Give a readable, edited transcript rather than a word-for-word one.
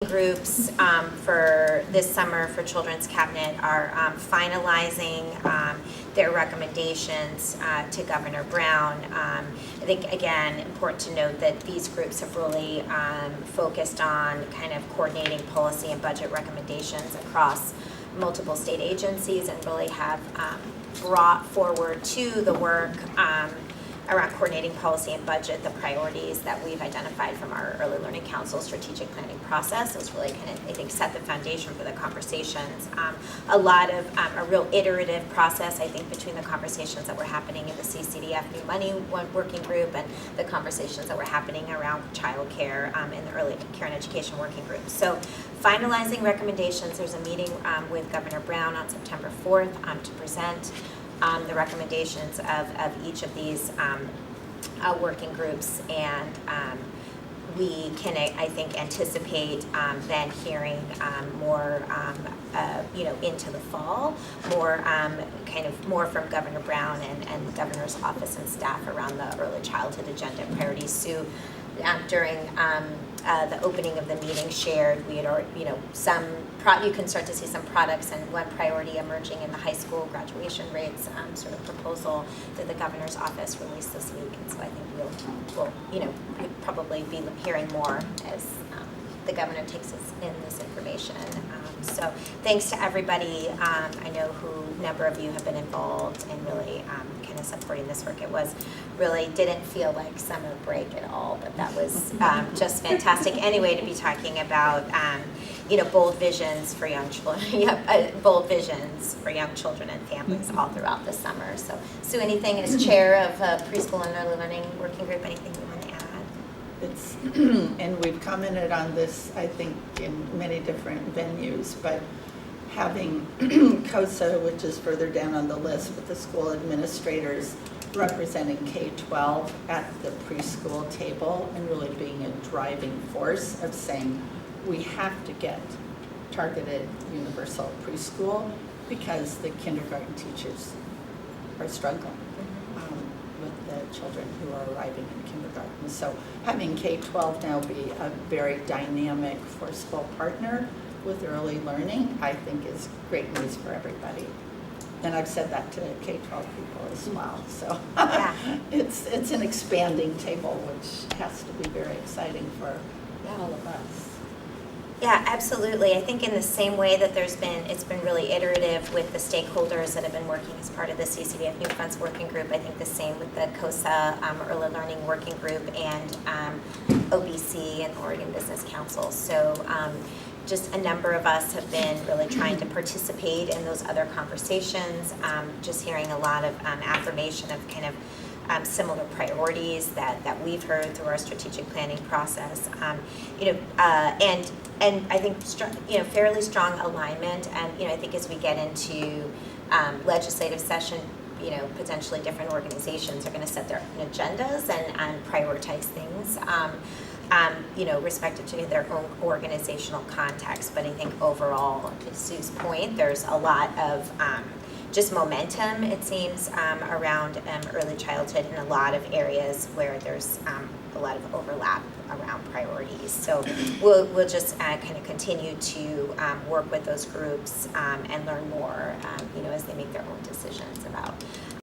groups for this summer for Children's Cabinet are finalizing their recommendations to Governor Brown. I think, again, important to note that these groups have really focused on kind of coordinating policy and budget recommendations across multiple state agencies, and really have brought forward to the work around coordinating policy and budget the priorities that we've identified from our Early Learning Council strategic planning process. Those really kind of, I think, set the foundation for the conversations. A lot of a real iterative process, I think, between the conversations that were happening in the CCDF New Money Working Group and the conversations that were happening around childcare in the Early Care and Education Working Group. So finalizing recommendations, there's a meeting with Governor Brown on September 4th to present the recommendations of each of these working groups, and we can, I think, anticipate then hearing more, into the fall, more from Governor Brown and the Governor's office and staff around the early childhood agenda priorities. Sue, during the opening of the meeting, shared we had already, you can start to see some products, and one priority emerging in the high school graduation rates sort of proposal that the Governor's office released this week. And so I think we'll probably be hearing more as the Governor takes us in this information. So thanks to everybody. I know a number of you have been involved in really kind of supporting this work. It was really didn't feel like summer break at all, but that was just fantastic. Anyway, to be talking about bold visions for young children, bold visions for young children and families all throughout the summer. So Sue, anything as chair of preschool and early learning working group, anything you want to add? It's and we've commented on this, I think, in many different venues, but having COSA, which is further down on the list, with the school administrators representing K-12 at the preschool table, and really being a driving force of saying we have to get targeted universal preschool because the kindergarten teachers are struggling with the children who are arriving in kindergarten. So having K-12 now be a very dynamic, forceful partner with early learning, I think is great news for everybody. And I've said that to K-12 people as well. So yeah. It's an expanding table, which has to be very exciting for all of us. Yeah, absolutely. I think in the same way that it's been really iterative with the stakeholders that have been working as part of the CCDF New Fronts Working Group. I think the same with the COSA Early Learning Working Group and OBC and Oregon Business Council. So just a number of us have been really trying to participate in those other conversations, just hearing a lot of affirmation of kind of similar priorities that we've heard through our strategic planning process, and I think fairly strong alignment. And I think as we get into legislative session, potentially different organizations are going to set their own agendas and prioritize things, respective to their own organizational context. But I think overall, to Sue's point, there's a lot of just momentum, it seems, around early childhood in a lot of areas where there's a lot of overlap around priorities. So we'll just kind of continue to work with those groups and learn more, as they make their own decisions about